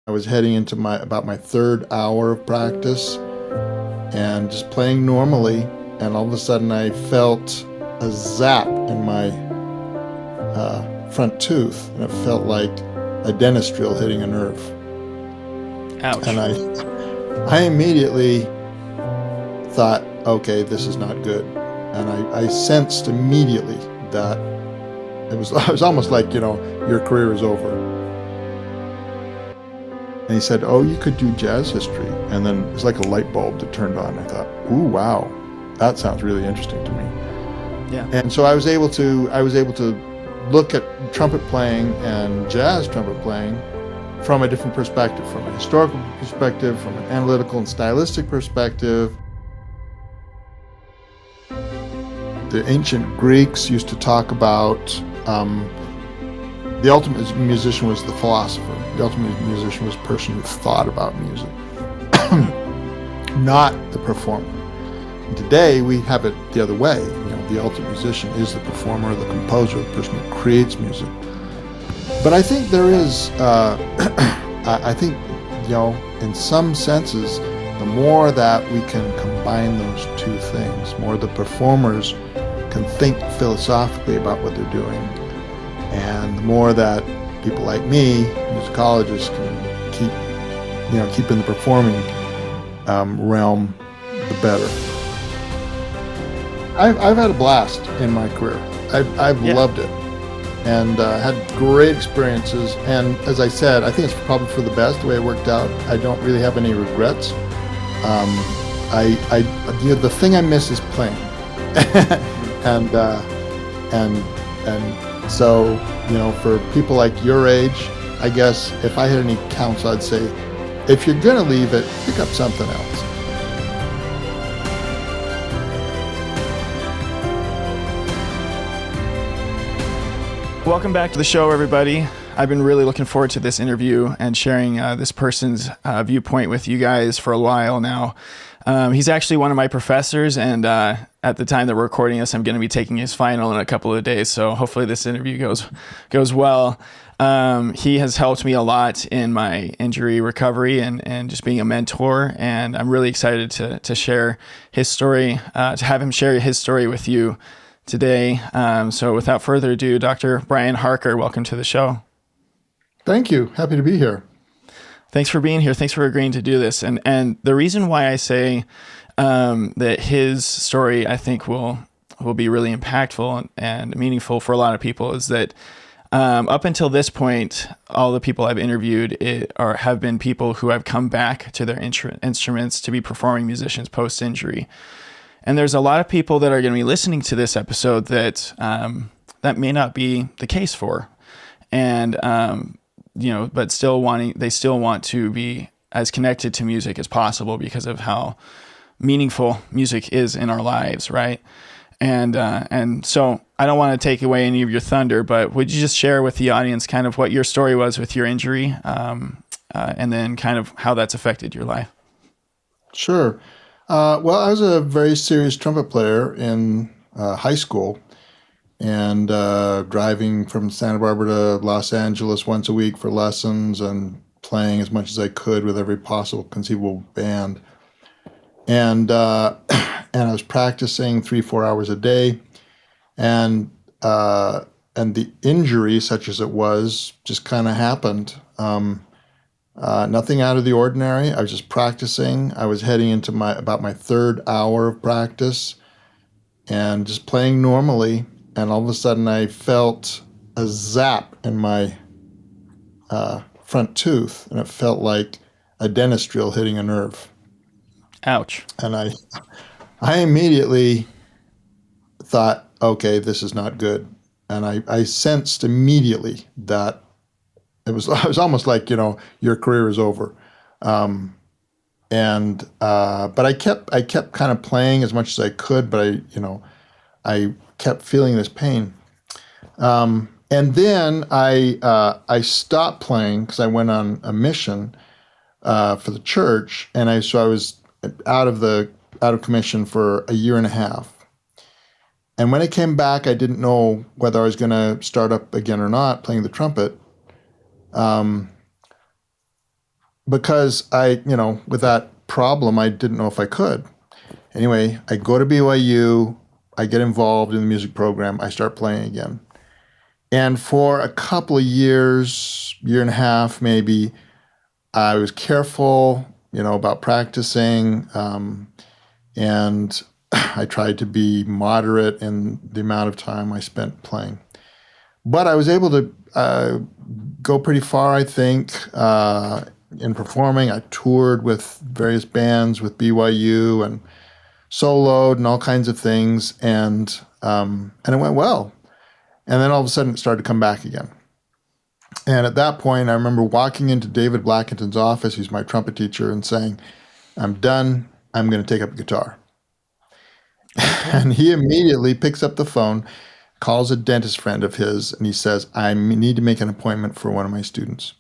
I was heading into about my third hour of practice and just playing normally, and all of a sudden I felt a zap in my front tooth, and it felt like a dentist drill hitting a nerve. And Ouch. I immediately thought, okay, this is not good. And I sensed immediately that it was almost like, your career is over. And he said, oh, you could do jazz history. And then it's like a light bulb that turned on. I thought, ooh, wow, that sounds really interesting to me. Yeah. And so I was able to look at trumpet playing and jazz trumpet playing from a different perspective, from a historical perspective, from an analytical and stylistic perspective. The ancient Greeks used to talk about the ultimate musician was the philosopher. The ultimate musician was a person who thought about music, not the performer. And today we have it the other way. The ultimate musician is the performer, the composer, the person who creates music. But I think there is, I think, in some senses, the more that we can combine those two things, more the performers can think philosophically about what they're doing, and the more that people like me, musicologists, can keep in the performing realm, the better. I've had a blast in my career. I've loved it, and had great experiences. And as I said, I think it's probably for the best the way it worked out. I don't really have any regrets. The thing I miss is playing, and so for people like your age, I guess if I had any counsel, I'd say, if you're gonna leave it, pick up something else. Welcome back to the show, everybody. I've been really looking forward to this interview and sharing this person's viewpoint with you guys for a while now. He's actually one of my professors, and at the time that we're recording this, I'm going to be taking his final in a couple of days, so hopefully this interview goes well. He has helped me a lot in my injury recovery and just being a mentor, and I'm really excited to share his story, to have him share his story with you today. So without further ado, Dr. Brian Harker, welcome to the show. Thank you. Happy to be here. Thanks for being here. Thanks for agreeing to do this. And the reason why I say that his story, I think, will be really impactful and meaningful for a lot of people is that up until this point, all the people I've interviewed have been people who have come back to their instruments to be performing musicians post-injury. And there's a lot of people that are going to be listening to this episode that that may not be the case for, and but they still want to be as connected to music as possible because of how meaningful music is in our lives, right? And so I don't want to take away any of your thunder, but would you just share with the audience kind of what your story was with your injury, and then kind of how that's affected your life? Sure. Well, I was a very serious trumpet player in high school, and driving from Santa Barbara to Los Angeles once a week for lessons and playing as much as I could with every possible conceivable band. And and I was practicing 3-4 hours a day, and the injury, such as it was, just kind of happened. Nothing out of the ordinary. I was just practicing. I was heading into about my third hour of practice and just playing normally. And all of a sudden I felt a zap in my front tooth, and it felt like a dentist drill hitting a nerve. Ouch. And I immediately thought, okay, this is not good. And I sensed immediately that it was almost like, your career is over. But I kept kind of playing as much as I could, but I kept feeling this pain. And then I stopped playing because I went on a mission for the church, and I was out of commission for a year and a half. And when I came back, I didn't know whether I was going to start up again or not playing the trumpet. because with that problem, I didn't know if I could. Anyway, I go to BYU, I get involved in the music program, I start playing again. And for a couple of years, year and a half maybe, I was careful, about practicing, and I tried to be moderate in the amount of time I spent playing. But I was able to go pretty far, I think, in performing. I toured with various bands with BYU and soloed and all kinds of things, and it went well. And then all of a sudden, it started to come back again. And at that point, I remember walking into David Blackington's office, he's my trumpet teacher, and saying, "I'm done. I'm going to take up the guitar." And he immediately picks up the phone, calls a dentist friend of his, and he says, "I need to make an appointment for one of my students."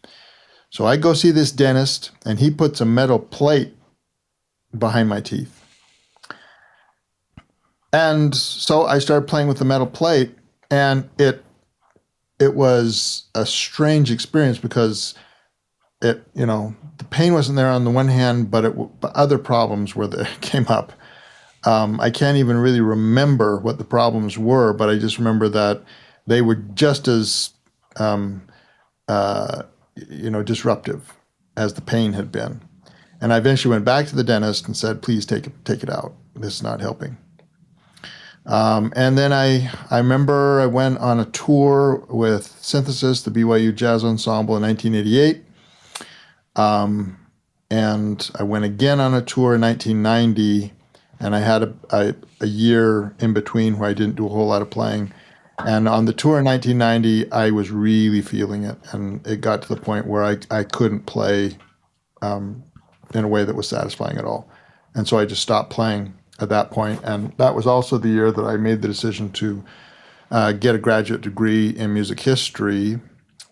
So I go see this dentist, and he puts a metal plate behind my teeth. And so I started playing with the metal plate, and it was a strange experience because the pain wasn't there on the one hand, but other problems came up. I can't even really remember what the problems were, but I just remember that they were just as disruptive as the pain had been. And I eventually went back to the dentist and said, "Please take it out. This is not helping." And then I remember I went on a tour with Synthesis, the BYU Jazz Ensemble, in 1988. And I went again on a tour in 1990, and I had a year in between where I didn't do a whole lot of playing. And on the tour in 1990, I was really feeling it, and it got to the point where I couldn't play in a way that was satisfying at all. And so I just stopped playing at that point. And that was also the year that I made the decision to get a graduate degree in music history,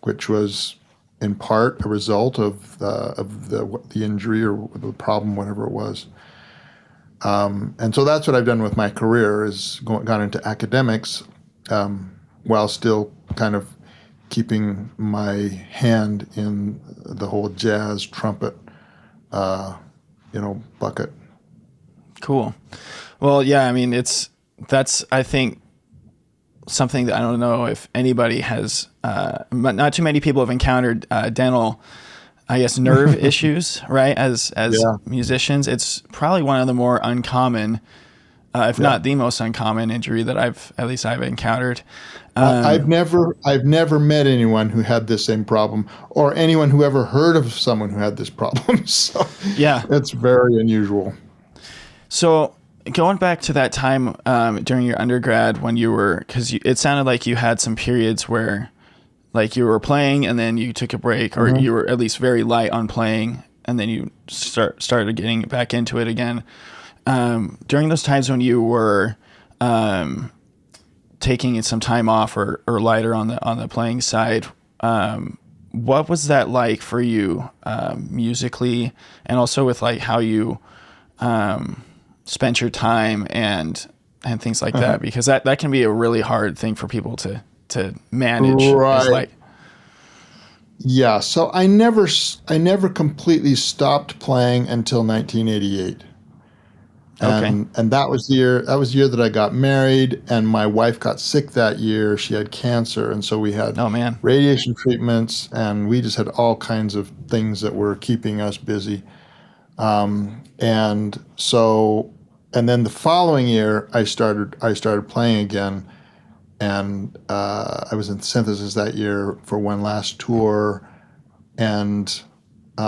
which was in part a result of the injury or the problem, whatever it was. And so that's what I've done with my career, is gone into academics while still kind of keeping my hand in the whole jazz trumpet, bucket. Cool. Well, yeah, I mean, that's, I think, something that I don't know if anybody has, not too many people have encountered dental, I guess, nerve issues, right? As musicians, it's probably one of the more uncommon, if not the most uncommon injury that I've encountered. I've never met anyone who had this same problem, or anyone who ever heard of someone who had this problem. So yeah, it's very unusual. So going back to that time during your undergrad when you were, because it sounded like you had some periods where like you were playing and then you took a break, or you were at least very light on playing, and then you started getting back into it again. During those times when you were taking some time off or lighter on the playing side, what was that like for you musically, and also with like how you spent your time and things like that, because that can be a really hard thing for people to manage. Right. Yeah. So I never completely stopped playing until 1988. And that was the year that I got married, and my wife got sick that year. She had cancer, and so we had radiation treatments, and we just had all kinds of things that were keeping us busy. And then the following year, I started playing again, and I was in Synthesis that year for one last tour, and at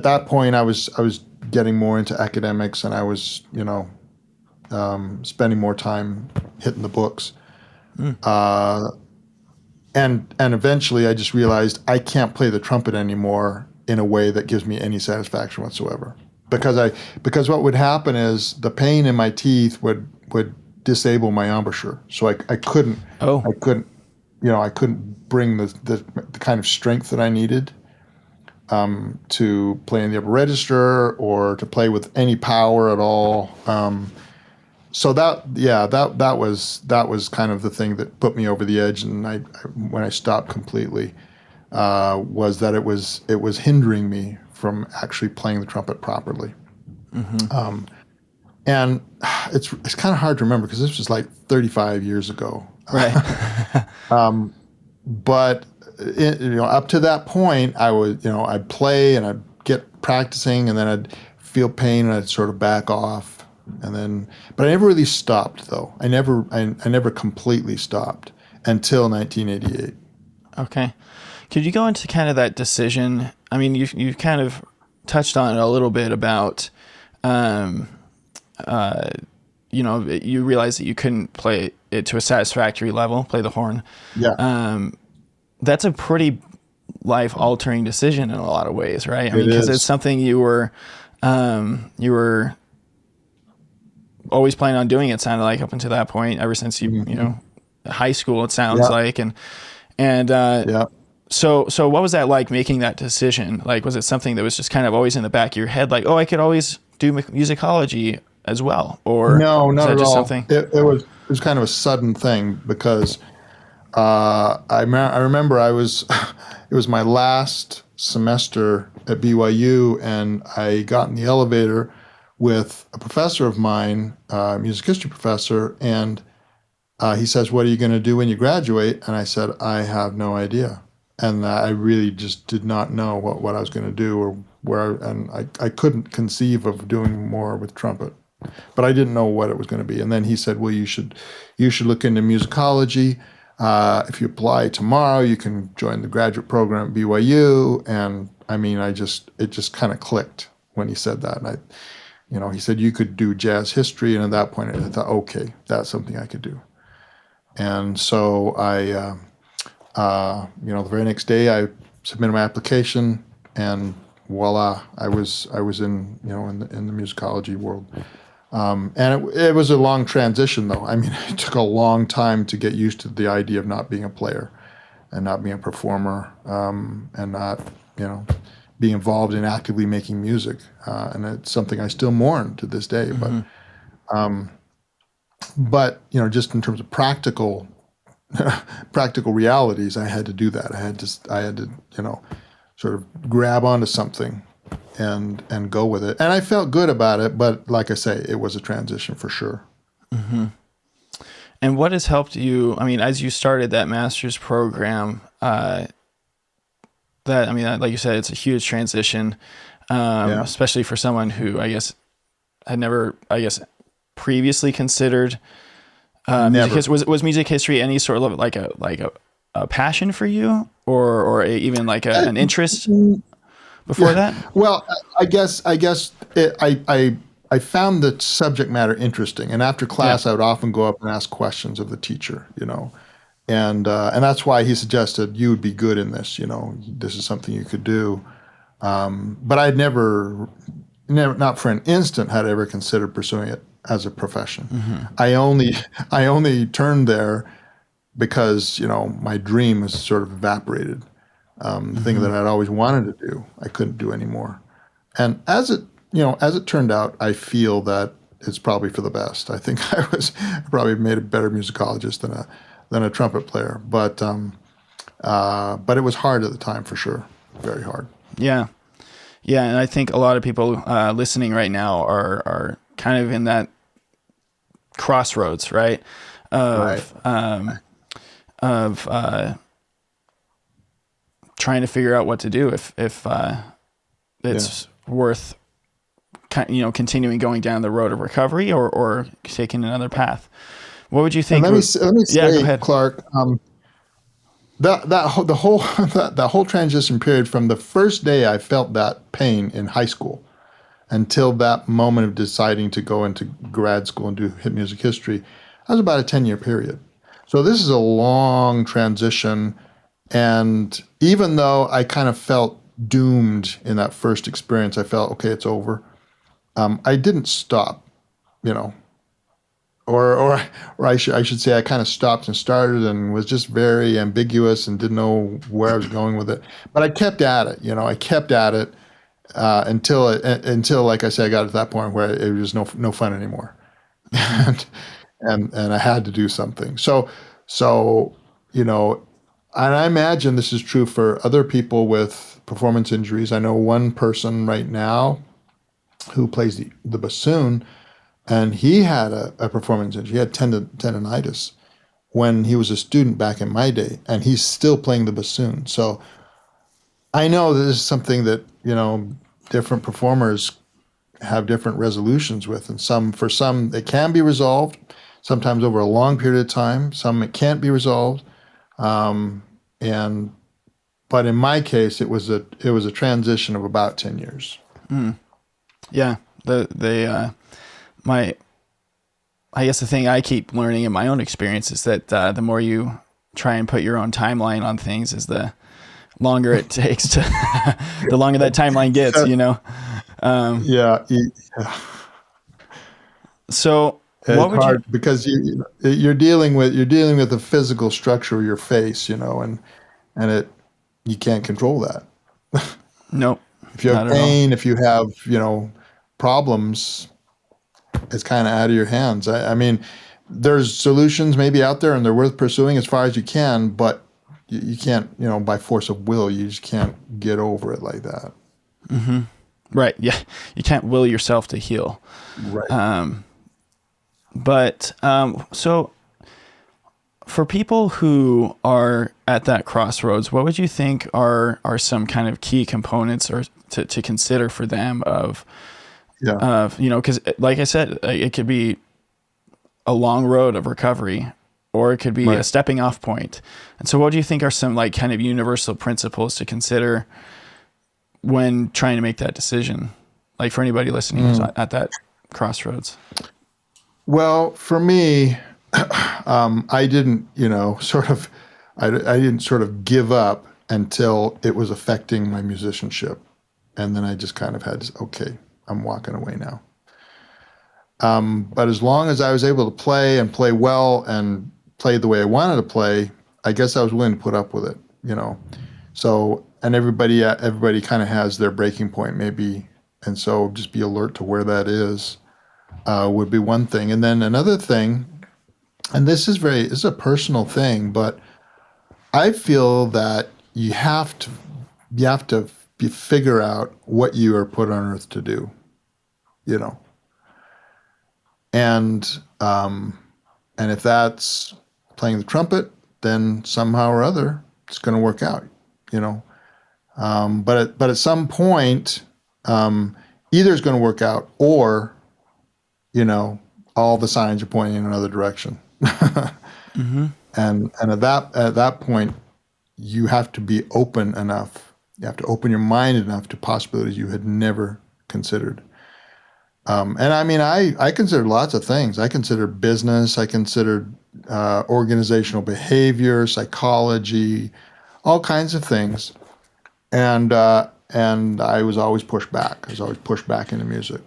that point I was getting more into academics, and I was spending more time hitting the books, and eventually I just realized I can't play the trumpet anymore in a way that gives me any satisfaction whatsoever. Because what would happen is the pain in my teeth would disable my embouchure, so I couldn't bring the kind of strength that I needed to play in the upper register or to play with any power at all. So that was kind of the thing that put me over the edge, and when I stopped completely. was that it was hindering me from actually playing the trumpet properly. And it's kind of hard to remember because this was like 35 years ago. Right. But up to that point, I would, I'd play and I'd get practicing, and then I'd feel pain and I'd sort of back off, but I never really stopped though. I never completely stopped until 1988. Okay. Could you go into kind of that decision? I mean, you kind of touched on it a little bit about, you realized that you couldn't play it to a satisfactory level, play the horn. Yeah. That's a pretty life-altering decision in a lot of ways, right? I mean, because is. it's something you were always planning on doing. It sounded like up until that point, ever since high school. It sounds like, and Yeah. So what was that like, making that decision? Like, was it something that was just kind of always in the back of your head, like, oh, I could always do musicology as well, or No, not at all. something? It was kind of a sudden thing because I remember it was my last semester at BYU, and I got in the elevator with a professor of mine, music history professor, and he says, "What are you going to do when you graduate?" And I said, "I have no idea." And I really just did not know what I was going to do or and I couldn't conceive of doing more with trumpet, but I didn't know what it was going to be. And then he said, "Well, you should look into musicology. If you apply tomorrow, you can join the graduate program at BYU." And I mean, it just kind of clicked when he said that. And he said you could do jazz history. And at that point, I thought, okay, that's something I could do. And so the very next day I submitted my application, and voila, I was in the musicology world. And it was a long transition, though. I mean, it took a long time to get used to the idea of not being a player and not being a performer, and not, being involved in actively making music. And it's something I still mourn to this day. But just in terms of practical realities, I had to do that. I had to sort of grab onto something and go with it. And I felt good about it, but like I say, it was a transition for sure. Mm-hmm. And what has helped you, I mean, as you started that master's program, like you said, it's a huge transition, especially for someone who, I guess, had never, previously considered music. Was music history any sort of like a passion for you, or even like an interest before that? Well, I guess I found the subject matter interesting, and after class, I would often go up and ask questions of the teacher, and that's why he suggested you would be good in this. This is something you could do. But I'd never, not for an instant, had ever considered pursuing it as a profession. Mm-hmm. I only turned there because my dream was sort of evaporated. The thing that I'd always wanted to do, I couldn't do anymore. And as it turned out, I feel that it's probably for the best. I think I probably made a better musicologist than a trumpet player. But it was hard at the time, for sure, very hard. Yeah, and I think a lot of people listening right now are kind of in that crossroads, right? Of trying to figure out what to do if it's worth continuing going down the road of recovery or taking another path. What would you think? Let me say, go ahead, Clark. The whole transition period from the first day I felt that pain in high school until that moment of deciding to go into grad school and do music history, that was about a 10-year period. So this is a long transition. And even though I kind of felt doomed in that first experience, I felt, okay, it's over. I didn't stop, or I should say I kind of stopped and started and was just very ambiguous and didn't know where I was going with it. But I kept at it, I kept at it until, like I said, I got to that point where it was no fun anymore, and I had to do something. So and I imagine this is true for other people with performance injuries. I know one person right now who plays the bassoon, and he had a performance injury. He had tendonitis when he was a student back in my day, and he's still playing the bassoon. So I know this is something that, different performers have different resolutions with, and for some it can be resolved, sometimes over a long period of time. Some it can't be resolved, and but in my case, it was a transition of about 10 years. Yeah, I guess the thing I keep learning in my own experience is that the more you try and put your own timeline on things, is the longer it takes to, the longer that timeline gets, Yeah. So what It's would hard you? because you're dealing with the physical structure of your face, and you can't control that. Nope, If you have not at all. pain, if you have, problems, it's kind of out of your hands. I mean, there's solutions maybe out there and they're worth pursuing as far as you can, but you can't, by force of will, you just can't get over it like that. Right. Yeah. You can't will yourself to heal. Right. So for people who are at that crossroads, what would you think are some kind of key components or to consider for them Yeah. because like I said, it could be a long road of recovery, or it could be a Right. stepping off point. And so what do you think are some like kind of universal principles to consider when trying to make that decision? Like for anybody listening who's at that crossroads. Well, for me, I didn't, I didn't sort of give up until it was affecting my musicianship. And then I just kind of had to, okay, I'm walking away now. But as long as I was able to play and play well and play the way I wanted to play, I guess I was willing to put up with it. So, and everybody kind of has their breaking point maybe. And so just be alert to where that is, would be one thing. And then another thing, and this is a personal thing, but I feel that you have to figure out what you are put on earth to do, you know. And if that's playing the trumpet, then somehow or other it's going to work out, you know. But at some point, either it's going to work out, or, all the signs are pointing in another direction. Mm-hmm. And at that point, you have to be open enough. You have to open your mind enough to possibilities you had never considered. And I mean, I considered lots of things. I considered business. I considered organizational behavior, psychology, all kinds of things. And I was always pushed back. I was always pushed back into music,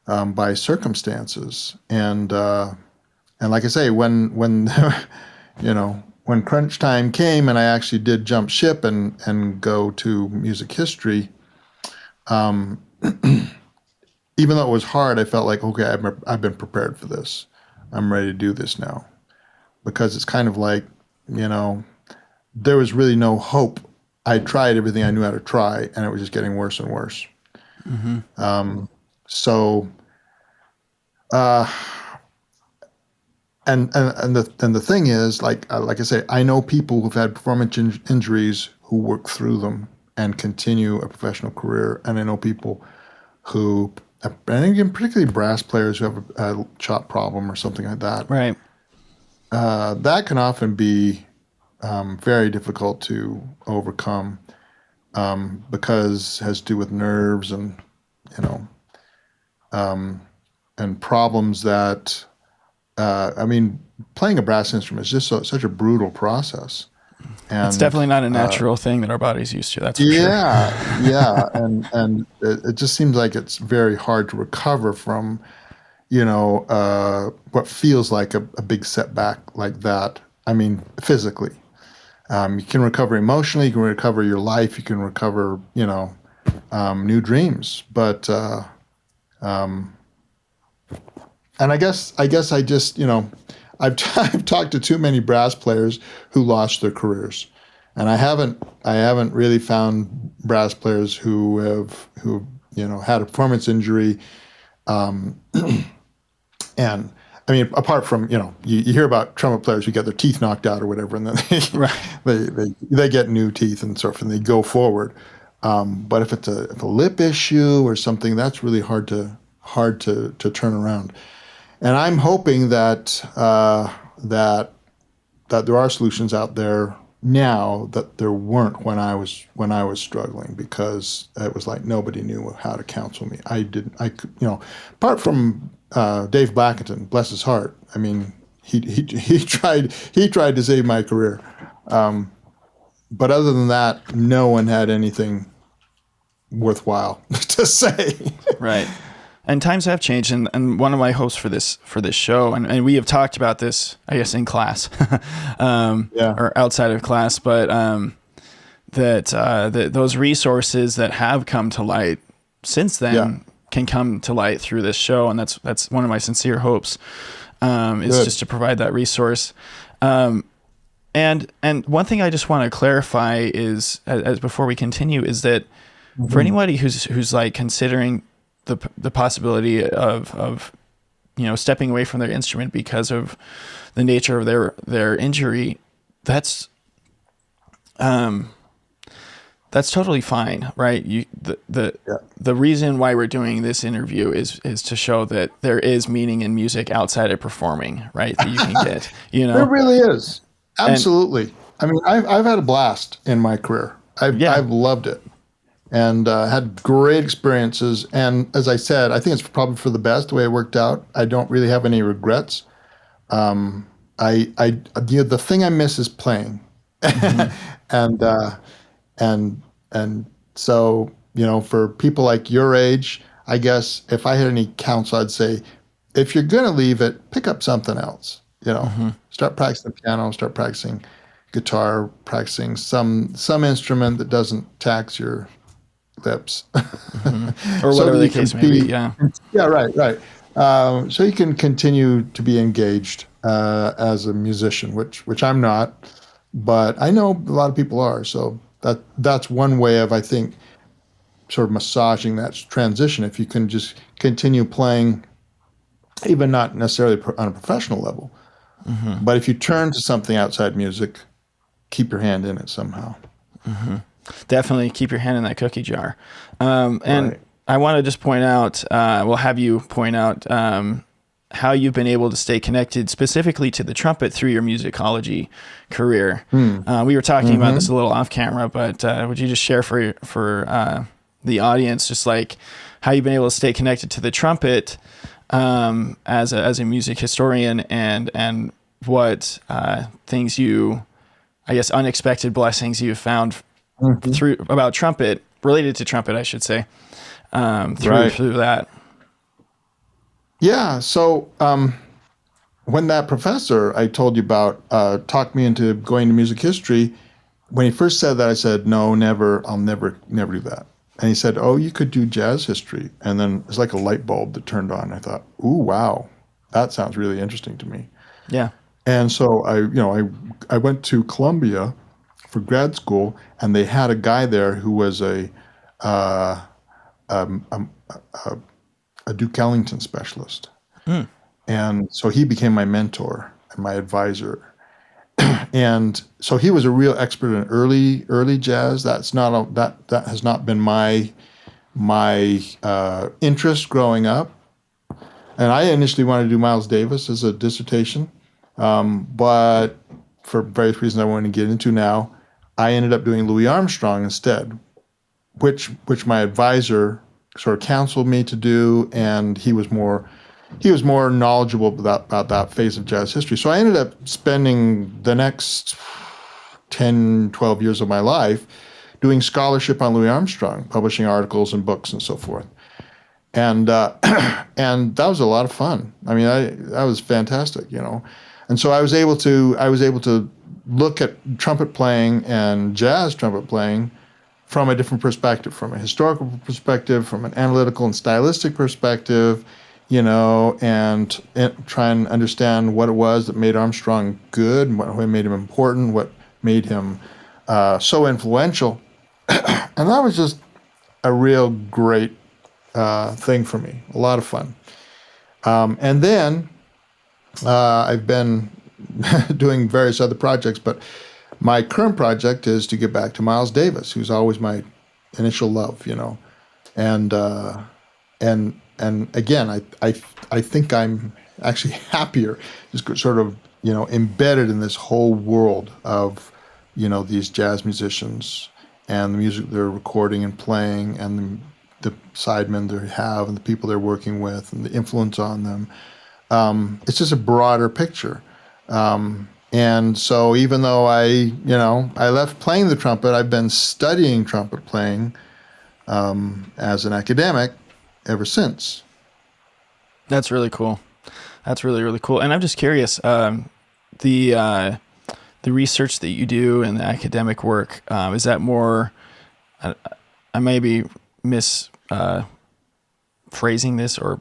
by circumstances. And like I say, when when crunch time came and I actually did jump ship and go to music history, even though it was hard, I felt like, okay, I've been prepared for this. I'm ready to do this now. Because it's kind of like, there was really no hope. I tried everything I knew how to try, and it was just getting worse and worse. Mm-hmm. So, and the thing is, like I say, I know people who've had performance injuries who work through them and continue a professional career, and I know people who, and again, particularly brass players who have a chop problem or something like that. Right. That can often be very difficult to overcome, because it has to do with nerves and and problems that. I mean, playing a brass instrument is just such a brutal process. And It's definitely not a natural thing that our body's used to. That's for sure. yeah, and it just seems like it's very hard to recover from, what feels like a big setback like that. I mean, physically, you can recover emotionally, you can recover your life, you can recover, new dreams, but. And I guess I just, I've talked to too many brass players who lost their careers, and I haven't really found brass players who had a performance injury, and I mean, apart from you hear about trumpet players who get their teeth knocked out or whatever, and then Right. they get new teeth and sort of, and they go forward. But if it's a lip issue or something, that's really hard to turn around. And I'm hoping that that there are solutions out there now that there weren't when I was struggling, because it was like nobody knew how to counsel me. Apart from Dave Blackington, bless his heart. I mean, he tried to save my career. But other than that, no one had anything worthwhile to say. Right. And times have changed, and one of my hopes for this show, and we have talked about this, I guess, in class, or outside of class, but that those resources that have come to light since then can come to light through this show, and that's one of my sincere hopes, is just to provide that resource. And one thing I just want to clarify is, as before we continue, is that for anybody who's like considering the possibility of stepping away from their instrument because of the nature of their injury, that's totally fine, right? The reason why we're doing this interview is to show that there is meaning in music outside of performing, right? That you can get, There really is. Absolutely. I mean, I've had a blast in my career. I've loved it. And had great experiences. And as I said, I think it's probably for the best the way it worked out. I don't really have any regrets. The thing I miss is playing, and so for people like your age, I guess if I had any counsel, I'd say, if you're gonna leave it, pick up something else. Start practicing the piano, start practicing guitar, practicing some instrument that doesn't tax your lips, or whatever the case may be. Yeah, right. So you can continue to be engaged as a musician, which I'm not, but I know a lot of people are. So that's one way of, I think, sort of massaging that transition. If you can just continue playing, even not necessarily on a professional level, but if you turn to something outside music, keep your hand in it somehow. Definitely keep your hand in that cookie jar. And I want to just point out, have you point out how you've been able to stay connected specifically to the trumpet through your musicology career. We were talking about this a little off camera, but would you just share for the audience just like how you've been able to stay connected to the trumpet as a music historian, and what things unexpected blessings you found about trumpet, related to trumpet, I should say, through that. Yeah. So when that professor I told you about talked me into going to music history, when he first said that, I said, no, never. I'll never do that. And he said, oh, you could do jazz history. And then it's like a light bulb that turned on. I thought, ooh, wow, that sounds really interesting to me. Yeah. And so I went to Columbia for grad school, and they had a guy there who was a Duke Ellington specialist. And so he became my mentor and my advisor. And so he was a real expert in early jazz. That has not been my interest growing up. And I initially wanted to do Miles Davis as a dissertation, but for various reasons I won't even get into now, I ended up doing Louis Armstrong instead, which my advisor sort of counseled me to do, and he was more knowledgeable about that phase of jazz history. So I ended up spending the next 10, 12 years of my life doing scholarship on Louis Armstrong, publishing articles and books and so forth. And and that was a lot of fun. I mean, that was fantastic, And so I was able to look at trumpet playing and jazz trumpet playing from a different perspective, from a historical perspective, from an analytical and stylistic perspective, and try and understand what it was that made Armstrong good, what made him important, what made him so influential. And that was just a real great thing for me, a lot of fun. And then I've been doing various other projects, but my current project is to get back to Miles Davis, who's always my initial love, and and again, I think I'm actually happier, just sort of embedded in this whole world of these jazz musicians and the music they're recording and playing, and the sidemen they have, and the people they're working with, and the influence on them. It's just a broader picture. And so even though I left playing the trumpet, I've been studying trumpet playing as an academic ever since. That's really cool. That's really, really cool. And I'm just curious, the research that you do and the academic work, is that more, I may be phrasing this, or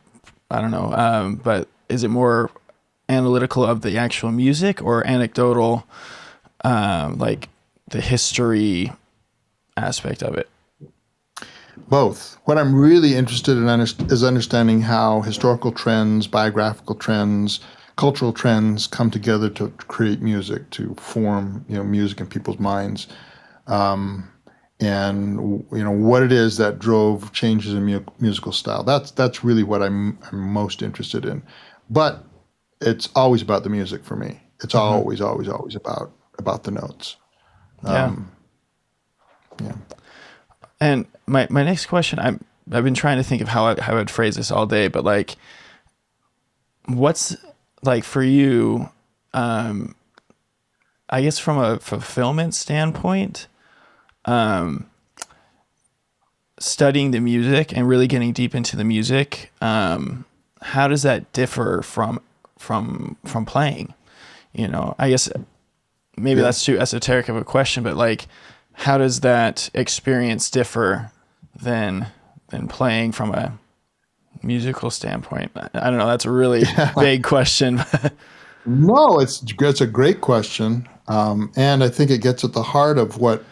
I don't know, but is it more analytical of the actual music, or anecdotal, like the history aspect of it? Both. What I'm really interested in is understanding how historical trends, biographical trends, cultural trends come together to create music, to form music in people's minds, and what it is that drove changes in musical style. That's really what I'm most interested in. But it's always about the music for me. It's always about the notes. Yeah. Yeah. And my next question, I've been trying to think of how I would phrase this all day, but like, what's like for you, I guess from a fulfillment standpoint, studying the music and really getting deep into the music, how does that differ from playing? I guess maybe that's too esoteric of a question, but like, how does that experience differ than playing from a musical standpoint? I don't know. That's a really vague question. No, it's a great question, and I think it gets at the heart of what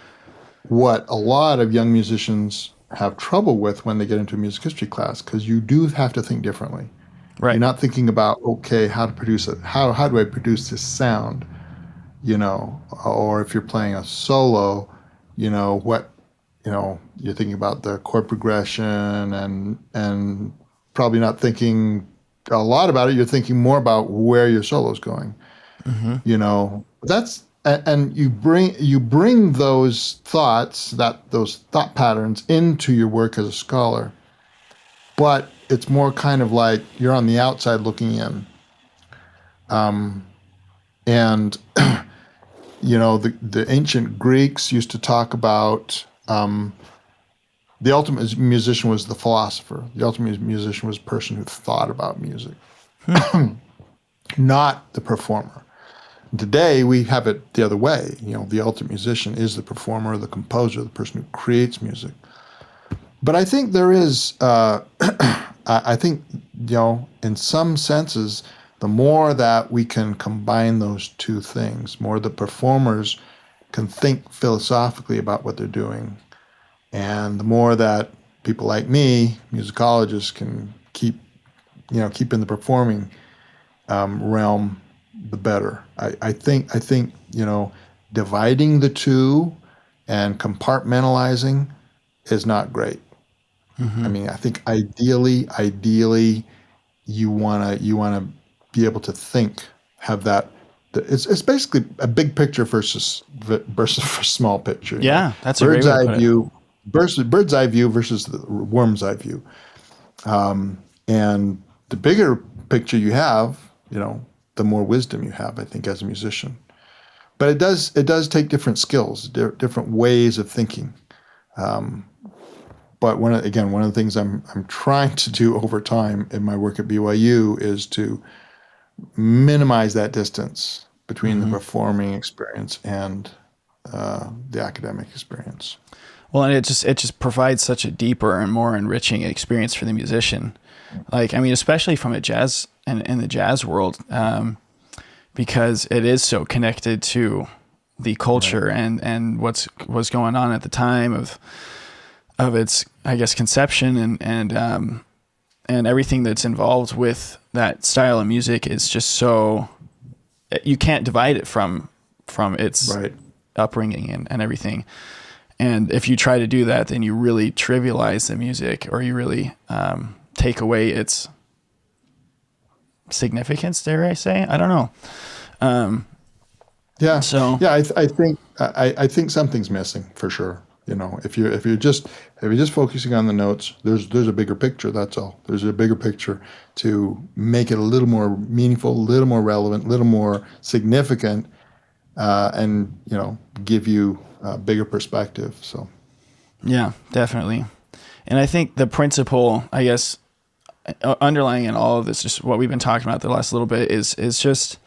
a lot of young musicians have trouble with when they get into a music history class, because you do have to think differently. Right. You're not thinking about, okay, how to produce it. How do I produce this sound? Or if you're playing a solo, what you're thinking about the chord progression, and probably not thinking a lot about it. You're thinking more about where your solo's going. That's, and you bring those thoughts, those thought patterns into your work as a scholar, but it's more kind of like you're on the outside looking in. And the ancient Greeks used to talk about the ultimate musician was the philosopher. The ultimate musician was a person who thought about music, not the performer. Today we have it the other way. The ultimate musician is the performer, the composer, the person who creates music. But I think there is, I think, in some senses, the more that we can combine those two things, more the performers can think philosophically about what they're doing, and the more that people like me, musicologists, can keep in the performing realm, the better. I think dividing the two and compartmentalizing is not great. I mean, I think ideally you wanna be able to think, have that. It's basically a big picture versus a small picture. Yeah, that's a great way to put it. Bird's eye view versus the worm's eye view. And the bigger picture you have, the more wisdom you have, I think, as a musician. But it does take different skills, different ways of thinking. But one of the things I'm trying to do over time in my work at BYU is to minimize that distance between the performing experience and the academic experience. Well, and it just provides such a deeper and more enriching experience for the musician. Like, I mean, especially from a jazz and in the jazz world, because it is so connected to the culture and what's going on at the time of its, I guess, conception and everything that's involved with that style of music is just so, you can't divide it from its upbringing and everything. And if you try to do that, then you really trivialize the music, or you really take away its significance, dare I say? I don't know. I think something's missing for sure. You know, if you're just focusing on the notes, there's a bigger picture. That's all. There's a bigger picture to make it a little more meaningful, a little more relevant, a little more significant, and give you a bigger perspective. So, yeah, definitely. And I think the principle, I guess, underlying in all of this, just what we've been talking about the last little bit, is just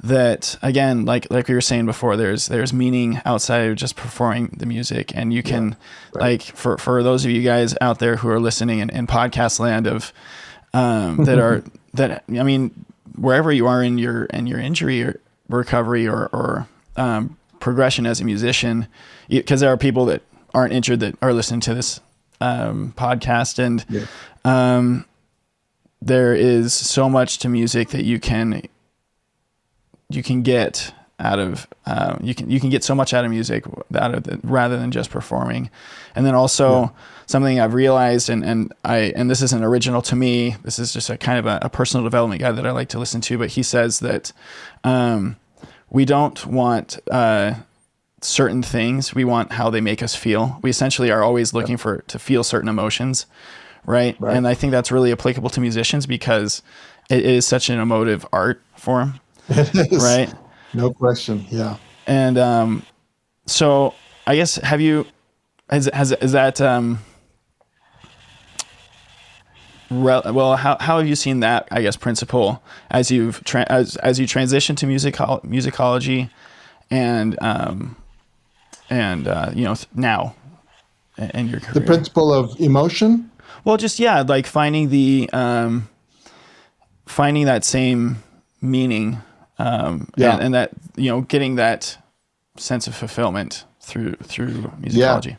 that, again, like we were saying before, there's meaning outside of just performing the music. And you can, like, for those of you guys out there who are listening in podcast land of that I mean, wherever you are in your injury or recovery or progression as a musician, because there are people that aren't injured that are listening to this podcast, and there is so much to music that you can get out of you can get so much out of music rather than just performing. And then also something I've realized, and this isn't original to me, this is just a kind of a personal development guy that I like to listen to, but he says that we don't want certain things, we want how they make us feel. We essentially are always looking to feel certain emotions, right? And I think that's really applicable to musicians, because it is such an emotive art form. It is. Right? No question. Yeah. And so I guess how have you seen that, I guess, principle as you transition to musicology and now in your career? The principle of emotion? Well, just, like finding that same meaning, and that, getting that sense of fulfillment through musicology. Yeah.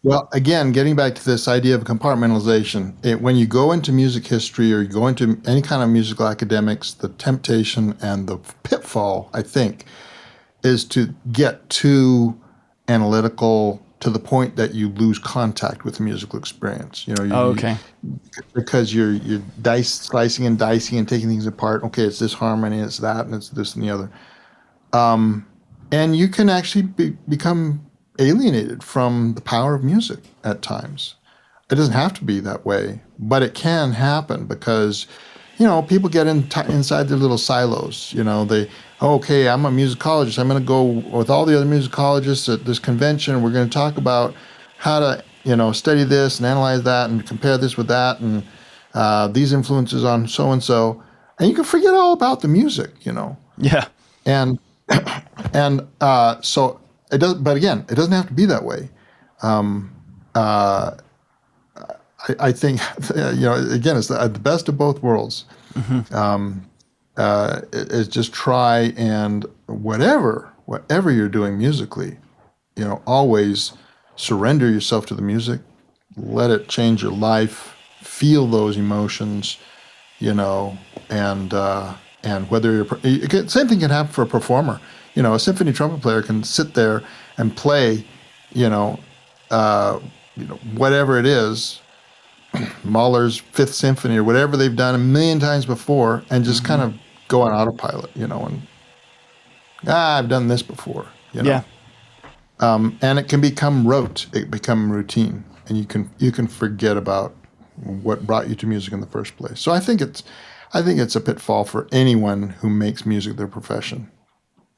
Well, again, getting back to this idea of compartmentalization, when you go into music history or you go into any kind of musical academics, the temptation and the pitfall, I think, is to get too analytical to the point that you lose contact with the musical experience. Because you're slicing and dicing and taking things apart. Okay, it's this harmony, it's that, and it's this and the other. And you can actually become alienated from the power of music at times. It doesn't have to be that way, but it can happen because, people get inside their little silos. Okay, I'm a musicologist. I'm going to go with all the other musicologists at this convention. We're going to talk about how to, study this and analyze that and compare this with that and these influences on so-and-so. And you can forget all about the music, Yeah. And so it does, but again, it doesn't have to be that way. I think, again, it's the best of both worlds. Mm-hmm. Is just try and whatever you're doing musically, always surrender yourself to the music, let it change your life, feel those emotions, and whether same thing can happen for a performer. A symphony trumpet player can sit there and play, whatever it is, Mahler's Fifth Symphony or whatever they've done a million times before, and just kind of go on autopilot, and I've done this before, Yeah. And it can become rote, it become routine, and you can forget about what brought you to music in the first place. So I think it's a pitfall for anyone who makes music their profession,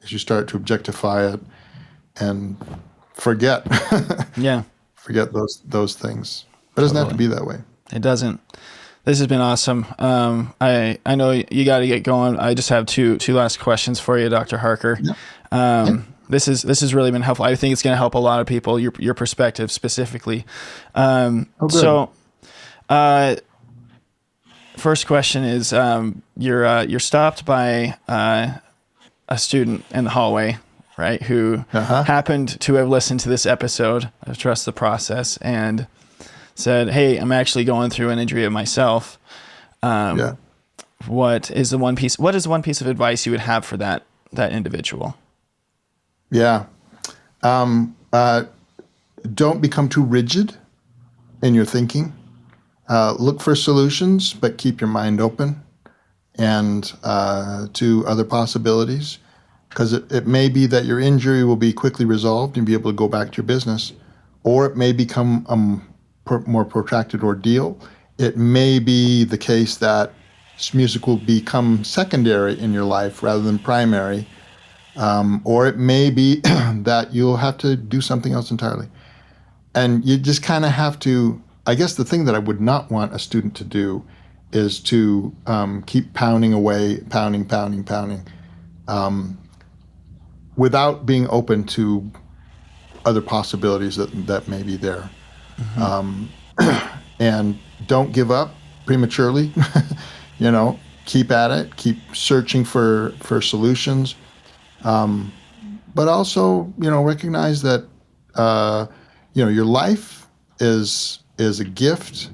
is you start to objectify it and forget forget those things. But it doesn't have to be that way. It doesn't. This has been awesome. I know you got to get going. I just have two last questions for you, Dr. Harker. Yeah. This has really been helpful. I think it's going to help a lot of people. Your perspective specifically. Good. So, first question is, you're stopped by a student in the hallway, right? Who happened to have listened to this episode of Trust the Process and said, "Hey, I'm actually going through an injury of myself." What is the one piece of advice you would have for that individual? Yeah. Don't become too rigid in your thinking. Look for solutions, but keep your mind open and to other possibilities, because it may be that your injury will be quickly resolved and be able to go back to your business, or it may become a more protracted ordeal. It may be the case that music will become secondary in your life rather than primary, or it may be that you'll have to do something else entirely. And you just kind of have to, I guess the thing that I would not want a student to do is to keep pounding away, pounding, without being open to other possibilities that may be there. And don't give up prematurely. Keep at it, keep searching for solutions. But also, recognize that, your life is a gift,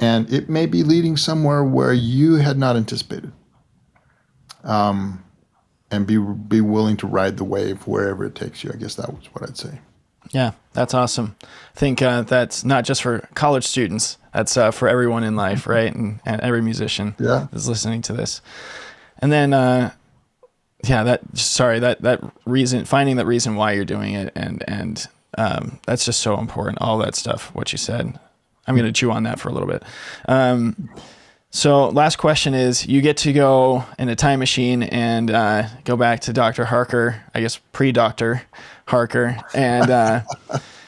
and it may be leading somewhere where you had not anticipated. And be willing to ride the wave wherever it takes you. I guess that was what I'd say. Yeah, that's awesome. I think that's not just for college students. That's for everyone in life, right? And every musician is listening to this. And then, that reason, finding that reason why you're doing it, and that's just so important. All that stuff, what you said. I'm going to chew on that for a little bit. So last question is, you get to go in a time machine and go back to Dr. Harker, I guess pre-Dr. Harker, and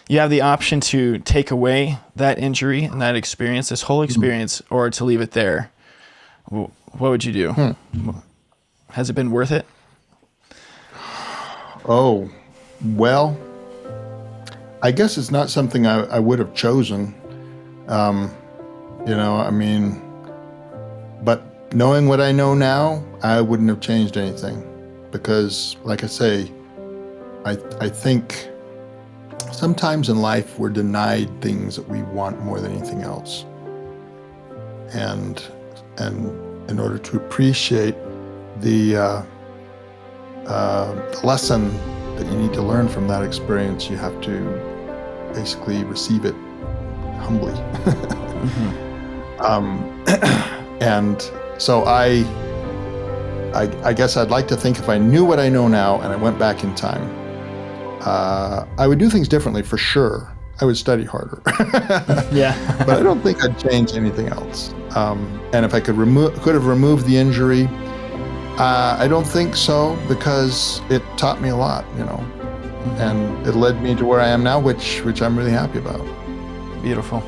you have the option to take away that injury and that experience, this whole experience, or to leave it there. What would you do? Has it been worth it? Oh, well, I guess it's not something I would have chosen. But knowing what I know now, I wouldn't have changed anything, because, like I say, I think sometimes in life we're denied things that we want more than anything else. And in order to appreciate the lesson that you need to learn from that experience, you have to basically receive it humbly. And so I guess I'd like to think if I knew what I know now and I went back in time, I would do things differently for sure. I would study harder. But I don't think I'd change anything else. And if I could have removed the injury, I don't think so, because it taught me a lot, and it led me to where I am now, which I'm really happy about. Beautiful.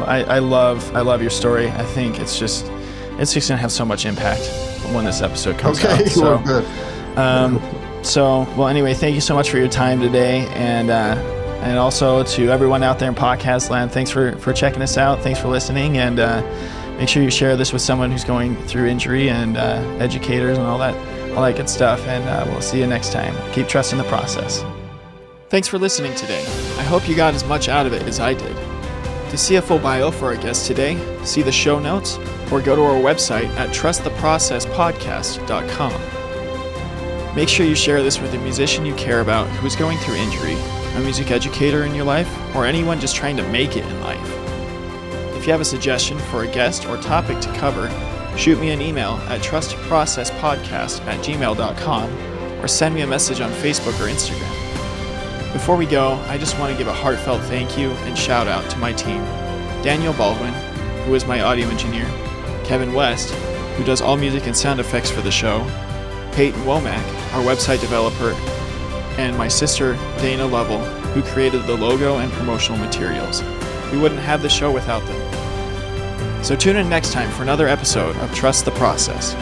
I love your story. I think it's just gonna have so much impact when this episode comes out. Okay, so good. Anyway, thank you so much for your time today, and also to everyone out there in podcast land, thanks for checking us out. Thanks for listening, and make sure you share this with someone who's going through injury, and educators and all that good stuff. And we'll see you next time. Keep trusting the process. Thanks for listening today. I hope you got as much out of it as I did. To see a full bio for our guest today, see the show notes, or go to our website at trusttheprocesspodcast.com. Make sure you share this with a musician you care about who is going through injury, a music educator in your life, or anyone just trying to make it in life. If you have a suggestion for a guest or topic to cover, shoot me an email at trustprocesspodcast@gmail.com or send me a message on Facebook or Instagram. Before we go, I just want to give a heartfelt thank you and shout out to my team: Daniel Baldwin, who is my audio engineer, Kevin West, who does all music and sound effects for the show, Peyton Womack, our website developer, and my sister, Dana Lovell, who created the logo and promotional materials. We wouldn't have the show without them. So tune in next time for another episode of Trust the Process.